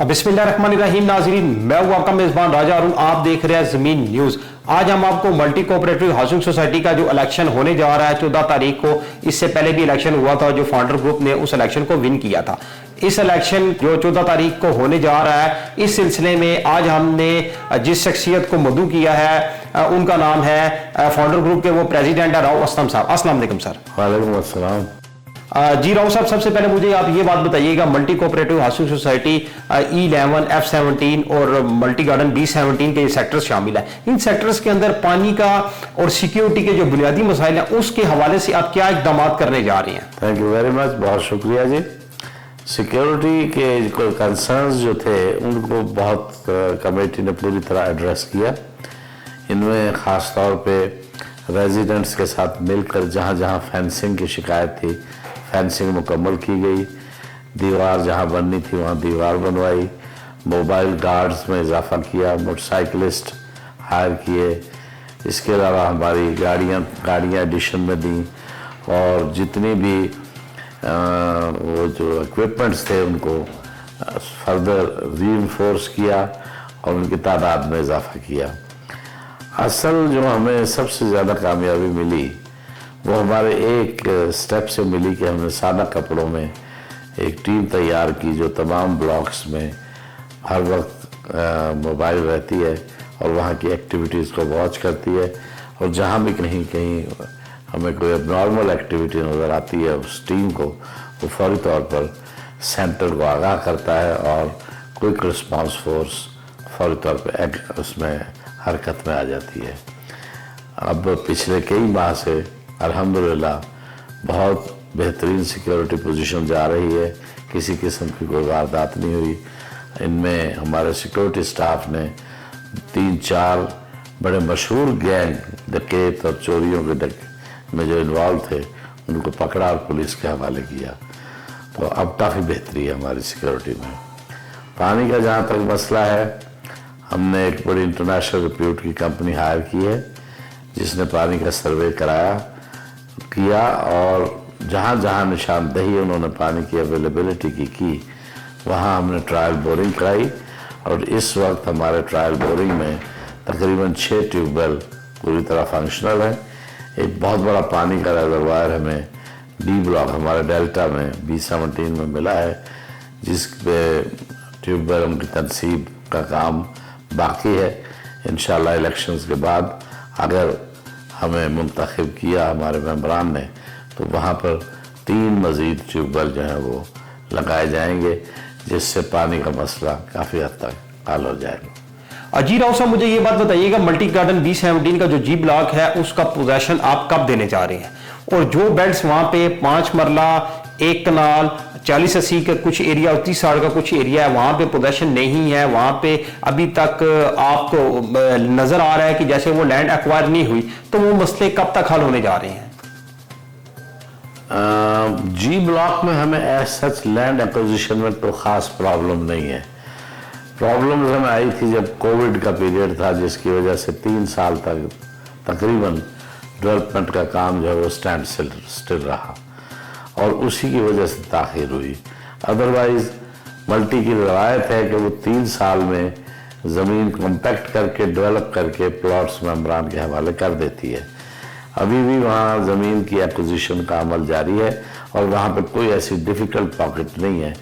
बिस्मिल्लाहिर्रहमानिर्रहीम नाज़रीन, मैं हूं आपका मेज़बान राजा और आप देख रहे हैं ज़मीन न्यूज़। आज हम आपको मल्टी कोऑपरेटिव हाउसिंग सोसाइटी का जो इलेक्शन होने जा रहा है 14 तारीख को, इससे पहले भी इलेक्शन हुआ था, जो फाउंडर ग्रुप ने उस इलेक्शन को विन किया था। इस इलेक्शन जो 14 तारीख को होने जा रहा है, इस सिलसिले में आज हमने जिस शख्सियत को मदऊ किया है उनका नाम है फाउंडर ग्रुप के वो प्रेसिडेंट है राव असलम साहब। अस्सलाम वालेकुम सर। वालेकुम अस्सलाम। जी राव साहब, सबसे पहले मुझे आप ये बात बताइएगा, multi cooperative housing society E11, F17 और मल्टी गार्डन B17 के सेक्टर्स शामिल है। इन सेक्टर्स के अंदर पानी का और सिक्योरिटी के जो बुनियादी मसाइल हैं उसके हवाले से आप क्या इकदाम करने जा रहे हैं? थैंक यू वेरी मच, बहुत शुक्रिया जी। सिक्योरिटी के कंसर्न्स जो थे उनको बहुत कमेटी ने पूरी तरह एड्रेस किया। इनमें ख़ास तौर पे रेजिडेंट्स के साथ मिलकर जहाँ जहाँ फेंसिंग की शिकायत थी, फेंसिंग मुकम्मल की गई। दीवार जहाँ बननी थी वहाँ दीवार बनवाई। मोबाइल गार्ड्स में इजाफा किया, मोटरसाइकिलिस्ट हायर किए। इसके अलावा हमारी गाड़ियाँ एडिशन में दी और जितनी भी वो जो इक्विपमेंट्स थे उनको फर्दर रीइंफोर्स किया और उनकी तादाद में इजाफा किया। असल जो हमें सबसे ज़्यादा कामयाबी मिली वो हमारे एक स्टेप से मिली कि हमने सादा कपड़ों में एक टीम तैयार की जो तमाम ब्लॉक्स में हर वक्त मोबाइल रहती है और वहाँ की एक्टिविटीज़ को वॉच करती है और जहाँ भी कहीं कहीं हमें कोई नॉर्मल एक्टिविटी नज़र आती है उस टीम को वो फौरी तौर पर सेंटर को आगाह करता है और क्विक रिस्पांस फोर्स फौरी तौर पर उसमें हरकत में आ जाती है। अब पिछले कई माह से अल्हम्दुलिल्लाह बहुत बेहतरीन सिक्योरिटी पोजीशन जा रही है, किसी किस्म की कोई वारदात नहीं हुई। इनमें हमारे सिक्योरिटी स्टाफ ने 3-4 बड़े मशहूर गैंग डकैत और चोरियों के में जो इन्वॉल्व थे उनको पकड़ा और पुलिस के हवाले किया। तो अब काफ़ी बेहतरी है हमारी सिक्योरिटी में। पानी का जहाँ तक मसला है, हमने एक बड़ी इंटरनेशनल रिप्यूट की कंपनी हायर की है जिसने पानी का सर्वे किया और जहाँ जहाँ निशानदही उन्होंने पानी की अवेलेबिलिटी की वहाँ हमने ट्रायल बोरिंग कराई और इस वक्त हमारे ट्रायल बोरिंग में तकरीबन 6 ट्यूबवेल पूरी तरह फंक्शनल है। एक बहुत बड़ा पानी का रिजर्वायर हमें डी ब्लॉक हमारे डेल्टा में B17 में मिला है, जिस पे ट्यूबवेल उनकी तनसीब का काम बाकी है। इंशाल्लाह इलेक्शंस के बाद अगर हमें मुंतखब किया हमारे मेंबरान ने तो वहाँ पर 3 मज़ीद ट्यूबवेल जो हैं वो लगाए जाएंगे, जिससे पानी का मसला काफ़ी हद तक हल हो जाएगा। जी राव साहब, मुझे ये बात बताइएगा, मल्टी गार्डन B17 का जो जी ब्लॉक है उसका पोजेशन आप कब देने जा रहे हैं? और जो बेड्स वहाँ पे 5 मरला 1 कनाल 40-80 का कुछ एरिया और 30 का कुछ एरिया है, वहाँ पे पोजेशन नहीं है, वहाँ पे अभी तक आपको नजर आ रहा है कि जैसे वो लैंड एक्वायर नहीं हुई, तो वो मसले कब तक हल होने जा रहे हैं? जी ब्लॉक में हमें एज सच लैंड एक्विजिशन में तो ख़ास प्रॉब्लम नहीं है। प्रॉब्लम हमें आई थी जब कोविड का पीरियड था, जिसकी वजह से 3 साल तक तकरीबन डेवलपमेंट का काम जो है वो स्टैंड स्टिल रहा और उसी की वजह से ताख़ीर हुई। अदरवाइज़ मल्टी की रवायत है कि वो 3 साल में ज़मीन कॉम्पैक्ट करके डेवलप करके प्लॉट्स मेंबरान के हवाले कर देती है। अभी भी वहाँ ज़मीन की एक्विजिशन का अमल जारी है और वहाँ पे कोई ऐसी डिफ़िकल्ट पॉकेट नहीं है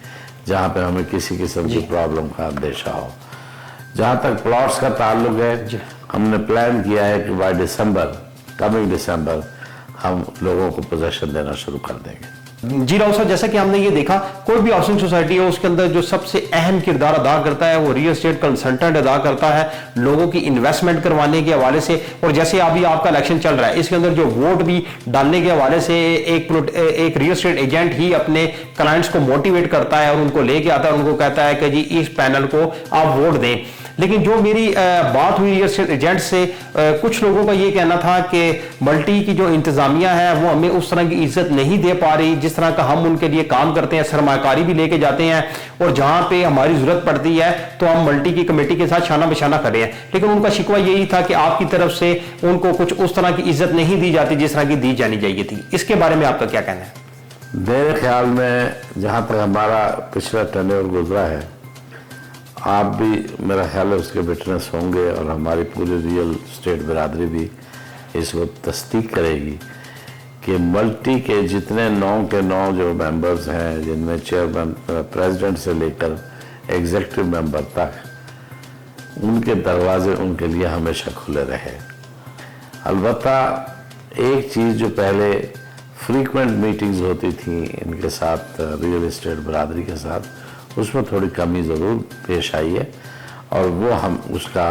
जहाँ पे हमें किसी किस्म की प्रॉब्लम का अंदेशा हो। जहाँ तक प्लॉट्स का ताल्लुक है, हमने प्लान किया है कि बाय कमिंग दिसंबर हम लोगों को पोजेशन देना शुरू कर देंगे। जी राव साहब, जैसा कि हमने ये देखा, कोई भी हाउसिंग सोसाइटी है उसके अंदर जो सबसे अहम किरदार अदा करता है वो रियल एस्टेट कंसल्टेंट अदा करता है, लोगों की इन्वेस्टमेंट करवाने के हवाले से। और जैसे अभी आपका इलेक्शन चल रहा है, इसके अंदर जो वोट भी डालने के हवाले से एक रियल एस्टेट एजेंट ही अपने क्लाइंट्स को मोटिवेट करता है और उनको लेके आता है, उनको कहता है कि जी इस पैनल को आप वोट दें। लेकिन जो मेरी बात हुई एजेंट से, कुछ लोगों का ये कहना था कि मल्टी की जो इंतजामिया है वो हमें उस तरह की इज्जत नहीं दे पा रही जिस तरह का हम उनके लिए काम करते हैं, सरमाकारी भी लेके जाते हैं और जहां पे हमारी जरूरत पड़ती है तो हम मल्टी की कमेटी के साथ शाना बशाना कर रहे हैं। लेकिन उनका शिकवा यही था कि आपकी तरफ से उनको कुछ उस तरह की इज्जत नहीं दी जाती जिस तरह की दी जानी चाहिए थी। इसके बारे में आपका क्या कहना है? मेरे ख्याल में जहाँ तक हमारा पिछला टर्नओवर गुजरा है, आप भी मेरा ख्याल है उसके विटनेस होंगे और हमारी पूरी रियल स्टेट बिरादरी भी इसको तस्दीक करेगी कि मल्टी के जितने 9 के 9 जो मेंबर्स हैं, जिनमें चेयरमैन प्रेसिडेंट से लेकर एग्जीक्यूटिव मेंबर तक, उनके दरवाजे उनके लिए हमेशा खुले रहे। अलबत्ता एक चीज़ जो पहले फ्रीक्वेंट मीटिंग्स होती थी इनके साथ, रियल एस्टेट बिरादरी के साथ, उसमें थोड़ी कमी ज़रूर पेश आई है और वो हम उसका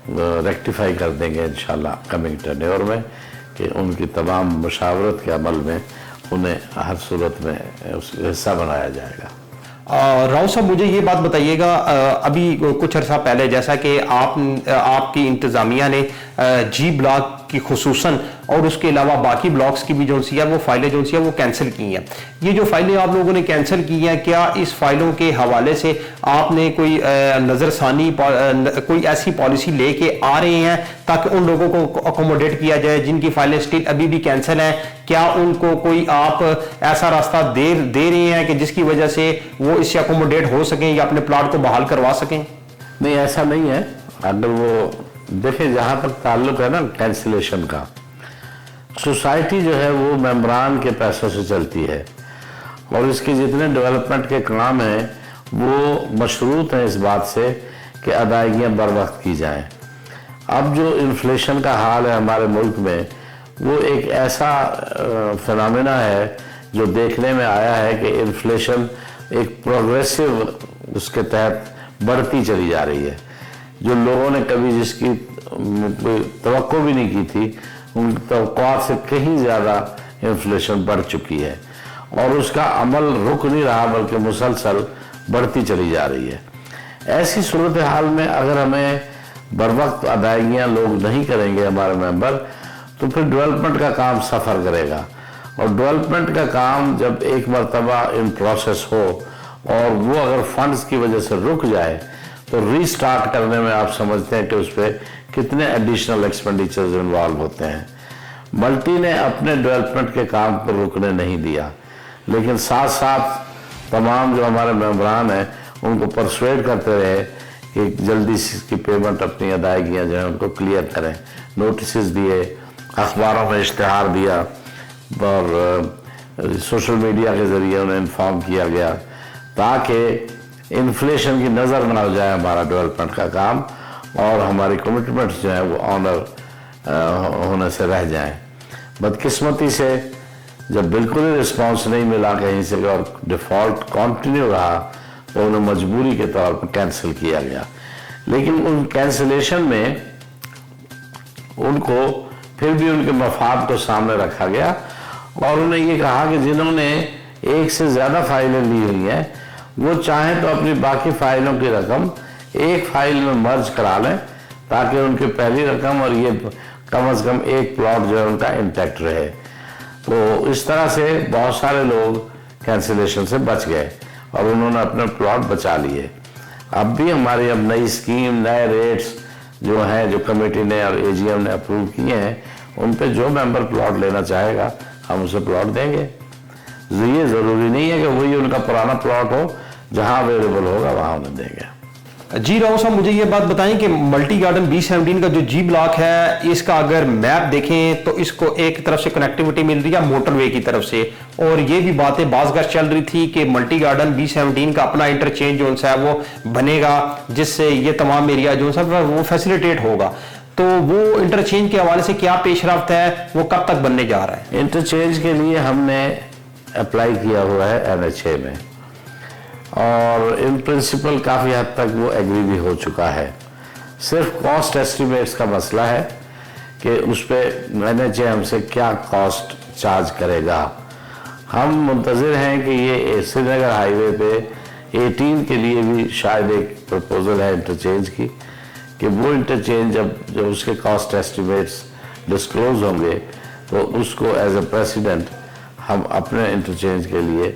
रेक्टिफाई कर देंगे इंशाल्लाह कमिंग टेन्योर में कि उनकी तमाम मशावरत के अमल में उन्हें हर सूरत में उसका हिस्सा बनाया जाएगा। राव साहब, मुझे ये बात बताइएगा, अभी कुछ अर्सा पहले जैसा कि आपकी इंतज़ामिया ने जी ब्लॉक की खुसूसन और उसके अलावा बाकी ब्लॉक्स की भी जो सी है वो फाइलें जो सी है वो कैंसिल की हैं। ये जो फाइलें आप लोगों ने कैंसिल की हैं, क्या इस फाइलों के हवाले से आपने कोई नज़रसानी कोई ऐसी पॉलिसी लेके आ रहे हैं ताकि उन लोगों को अकोमोडेट किया जाए जिनकी फाइलें स्टिल अभी भी कैंसिल हैं? क्या उनको कोई आप ऐसा रास्ता दे रहे हैं कि जिसकी वजह से वो इससे अकोमोडेट हो सकें या अपने प्लाट को बहाल करवा सकें? नहीं, ऐसा नहीं है। अगर वो देखिए, जहाँ तक ताल्लुक है ना कैंसिलेशन का, सोसाइटी जो है वो मेंबरान के पैसों से चलती है और इसके जितने डेवलपमेंट के काम हैं वो मशरूत हैं इस बात से कि अदायगियाँ बर वक्त की जाएं। अब जो इन्फ्लेशन का हाल है हमारे मुल्क में, वो एक ऐसा फिनोमेना है जो देखने में आया है कि इन्फ्लेशन एक प्रोग्रेसिव उसके तहत बढ़ती चली जा रही है। जो लोगों ने कभी जिसकी तवक्को भी नहीं की थी, उन तवक्कुआत से कहीं ज़्यादा इन्फ्लेशन बढ़ चुकी है और उसका अमल रुक नहीं रहा बल्कि मुसलसल बढ़ती चली जा रही है। ऐसी सूरत हाल में अगर हमें बर वक्त अदायगियाँ लोग नहीं करेंगे हमारे मेंबर, तो फिर डेवलपमेंट का काम सफ़र करेगा और डेवलपमेंट का काम जब एक मरतबा इन प्रोसेस हो और वो अगर फंड्स की वजह से रुक जाए तो रीस्टार्ट करने में आप समझते हैं कि उस पर कितने एडिशनल एक्सपेंडिचर्स इन्वॉल्व होते हैं। मल्टी ने अपने डेवलपमेंट के काम को रुकने नहीं दिया, लेकिन साथ साथ तमाम जो हमारे मेंबरान हैं उनको परसुएड करते रहे कि जल्दी से इसकी पेमेंट, अपनी अदायगियाँ जो है उनको क्लियर करें। नोटिस दिए, अखबारों में इश्तिहार दिया और सोशल मीडिया के ज़रिए उन्हें इन्फॉर्म किया गया ताकि इन्फ्लेशन की नज़र ना हो जाए हमारा डेवलपमेंट का काम और हमारी कमिटमेंट्स जो है वो ऑनर होने से रह जाएं। बदकिस्मती से जब बिल्कुल ही रिस्पांस नहीं मिला कहीं से और डिफ़ॉल्ट कंटिन्यू रहा तो उन्हें मजबूरी के तौर पर कैंसिल किया गया। लेकिन उन कैंसिलेशन में उनको फिर भी उनके मफाद को सामने रखा गया और उन्हें ये कहा कि जिन्होंने एक से ज़्यादा फाइलें ली हुई हैं वो चाहें तो अपनी बाकी फाइलों की रकम एक फाइल में मर्ज करा लें ताकि उनकी पहली रकम और ये कम से कम एक प्लॉट जो है उनका इंटैक्ट रहे। तो इस तरह से बहुत सारे लोग कैंसिलेशन से बच गए और उन्होंने अपने प्लॉट बचा लिए। अब भी हमारी अब नई स्कीम, नए रेट्स जो हैं, जो कमेटी ने और एजीएम ने अप्रूव किए हैं, उन पे जो मेंबर प्लॉट लेना चाहेगा हम उसे प्लॉट देंगे। ये ज़रूरी नहीं है कि वही उनका पुराना प्लॉट हो, जहां अवेलेबल होगा वहां उन्हें देंगे। जी राव साहब, मुझे ये बात बताएं कि मल्टी गार्डन B17 का जो जी ब्लॉक है, इसका अगर मैप देखें तो इसको एक तरफ से कनेक्टिविटी मिल रही है मोटरवे की तरफ से, और ये भी बातें बाज़ चल रही थी कि मल्टी गार्डन B17 का अपना इंटरचेंज जो है वो बनेगा जिससे ये तमाम एरिया जो है वो फैसिलिटेट होगा। तो वो इंटरचेंज के हवाले से क्या पेशरफ्त है, वो कब तक बनने जा रहा है? इंटरचेंज के लिए हमने अप्लाई किया हुआ है NHA में और इन प्रिंसिपल काफ़ी हद तक वो एग्री भी हो चुका है। सिर्फ कॉस्ट एस्टिमेट्स का मसला है कि उस पर NHA हमसे क्या कॉस्ट चार्ज करेगा। हम मुंतज़िर हैं कि ये श्रीनगर हाईवे पे 18 के लिए भी शायद एक प्रपोजल है इंटरचेंज की कि वो इंटरचेंज जब उसके कॉस्ट एस्टिमेट्स डिस्क्लोज होंगे तो उसको एज ए प्रेसिडेंट हम अपने इंटरचेंज के लिए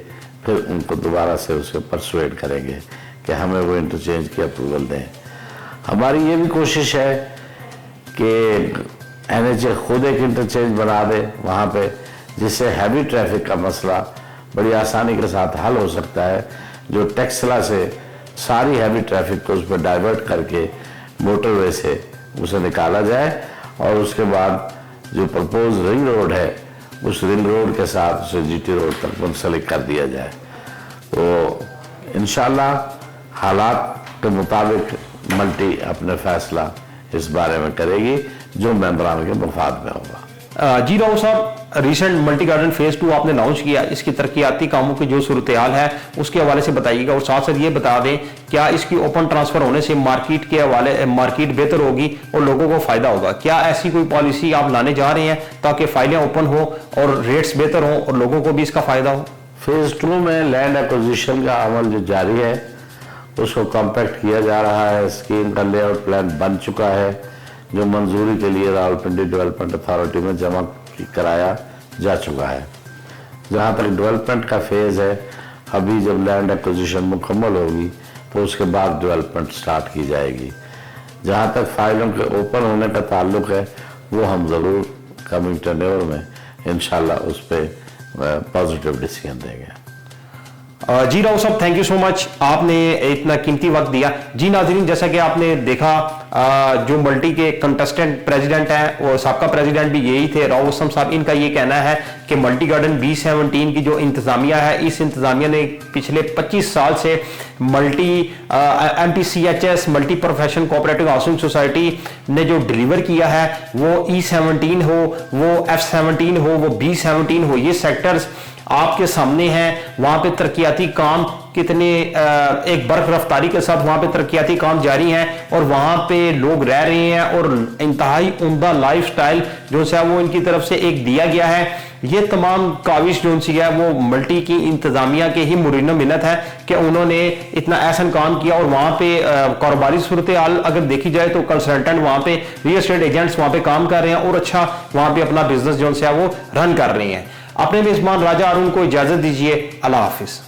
फिर उनको दोबारा से उसे परसुएड करेंगे कि हमें वो इंटरचेंज की अप्रूवल दें। हमारी ये भी कोशिश है कि NHA खुद एक इंटरचेंज बना दे वहाँ पे, जिससे हैवी ट्रैफिक का मसला बड़ी आसानी के साथ हल हो सकता है। जो टेक्सला से सारी हैवी ट्रैफिक को उस पर डाइवर्ट करके मोटरवे से उसे निकाला जाए और उसके बाद जो प्रपोज रिंग रोड है उस रिंग रोड के साथ उसे जीटी रोड तक मुंसलिक कर दिया जाए। तो इंशाल्लाह हालात के मुताबिक मल्टी अपने फैसला इस बारे में करेगी जो मेंबरान के मफाद में होगा। जी राव साहब, रिसेंट मल्टी गार्डन फेज 2 आपने लॉन्च किया, इसकी तरक्याती कामों की जो सूरत हाल है उसके हवाले से बताइएगा और साथ साथ ये बता दें क्या इसकी ओपन ट्रांसफर होने से मार्केट के हवाले मार्केट बेहतर होगी और लोगों को फायदा होगा? क्या ऐसी कोई पॉलिसी आप लाने जा रहे हैं ताकि फाइलें ओपन हो और रेट्स बेहतर हो और लोगों को भी इसका फायदा हो? फेज 2 में लैंड एक्विजिशन का अमल जो जारी है उसको कॉम्पैक्ट किया जा रहा है। स्कीम का लेआउट प्लान बन चुका है जो मंजूरी के लिए रावलपिंडी डेवलपमेंट अथॉरिटी में जमा कराया जा चुका है। जहां तक डेवलपमेंट का फेज है, अभी जब लैंड एक्विजिशन मुकम्मल होगी तो उसके बाद डेवलपमेंट स्टार्ट की जाएगी। जहां तक फाइलों के ओपन होने का ताल्लुक है वो हम ज़रूर कमिंग टेन्योर में इंशाल्लाह उस पर पॉजिटिव डिसीजन देंगे। जी राव साहब, थैंक यू सो मच, आपने इतना कीमती वक्त दिया। जी नाज़रीन, जैसा कि आपने देखा जो मल्टी के कंटेस्टेंट प्रेसिडेंट हैं और सबका प्रेसिडेंट भी यही थे, राव असम साहब, इनका ये कहना है कि मल्टी गार्डन B17 की जो इंतजामिया है, इस इंतजामिया ने पिछले 25 साल से multi MPCHS multi profession cooperative housing society ने जो डिलीवर किया है वो E17 हो, वो F17 हो, वो B17 हो, ये सेक्टर्स आपके सामने हैं। वहां पे तरक्याती काम कितने एक बर्फ रफ्तारी के साथ वहां पे तरक्याती काम जारी हैं और वहां पे लोग रह रहे हैं और इंतहाई उम्दा लाइफस्टाइल जो है वो इनकी तरफ से एक दिया गया है। ये तमाम काविश जो सी है वो मल्टी की इंतजामिया के ही मुरीन मिन्नत है कि उन्होंने इतना ऐसा काम किया और वहां पे कारोबारी सूरत हाल अगर देखी जाए तो कंसल्टेंट वहां पे रियल एस्टेट एजेंट्स वहां पे काम कर रहे हैं और अच्छा वहां पे अपना बिजनेस जो है वो रन कर रहे हैं। अपने मेजबान राजा अरुण को इजाजत दीजिए। अल्लाह हाफिज।